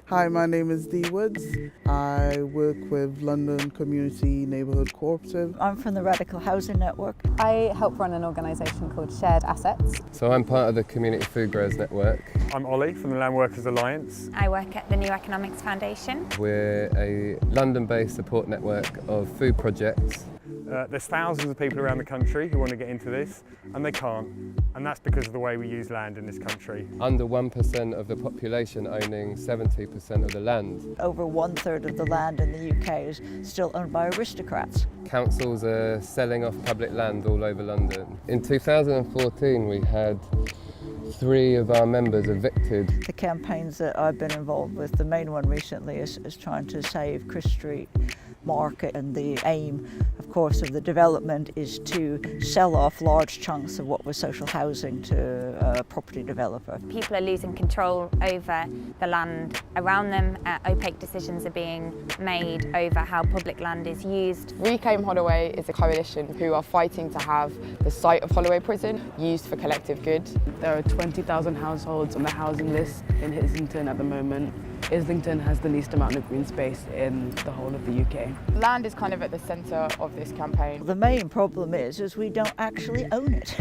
Hi, my name is Dee Woods. I work with London Community Neighbourhood Cooperative. I'm from the Radical Housing Network. I help run an organisation called Shared Assets. So I'm part of the Community Food Growers Network. I'm Ollie from the Land Workers Alliance. I work at the New Economics Foundation. We're a London-based support network of food projects. There's thousands of people around the country who want to get into this and they can't, and that's because of the way we use land in this country. Under 1% of the population owning 70% of the land. Over 1/3 of the land in the UK is still owned by aristocrats. Councils are selling off public land all over London. In 2014 we had 3 of our members evicted. The campaigns that I've been involved with, the main one recently is trying to save Chris Street Market, and the aim, of course, of the development is to sell off large chunks of what was social housing to a property developer. People are losing control over the land around them. Opaque decisions are being made over how public land is used. Reclaim Holloway is a coalition who are fighting to have the site of Holloway Prison used for collective good. There are 20,000 households on the housing list in Islington at the moment. Islington has the least amount of green space in the whole of the UK. Land is kind of at the centre of this campaign. The main problem is we don't actually own it.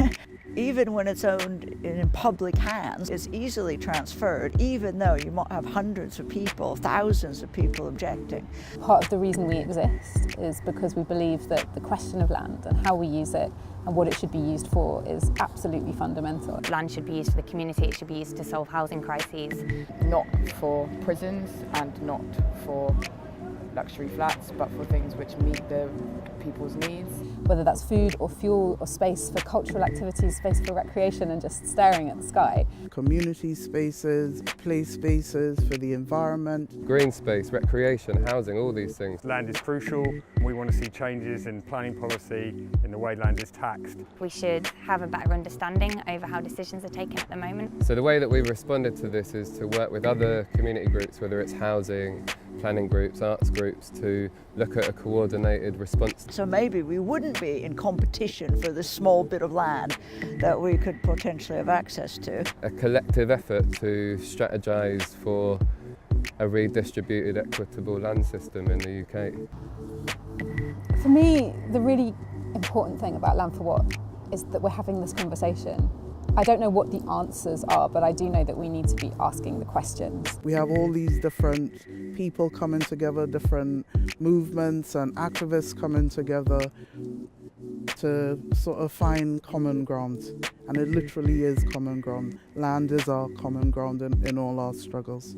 Even when it's owned in public hands, it's easily transferred, even though you might have hundreds of people, thousands of people objecting. Part of the reason we exist is because we believe that the question of land and how we use it and what it should be used for is absolutely fundamental. Land should be used for the community, it should be used to solve housing crises. Not for prisons and not for luxury flats, but for things which meet the people's needs. Whether that's food or fuel or space for cultural activities, space for recreation and just staring at the sky. Community spaces, play spaces for the environment. Green space, recreation, housing, all these things. Land is crucial, and we want to see changes in planning policy, in the way land is taxed. We should have a better understanding over how decisions are taken at the moment. So the way that we've responded to this is to work with other community groups, whether it's housing, planning groups, arts groups, to look at a coordinated response. So maybe we wouldn't be in competition for this small bit of land that we could potentially have access to. A collective effort to strategise for a redistributed, equitable land system in the UK. For me, the really important thing about Land for What is that we're having this conversation. I don't know what the answers are, but I do know that we need to be asking the questions. We have all these different people coming together, different movements and activists coming together to sort of find common ground. And it literally is common ground. Land is our common ground in all our struggles.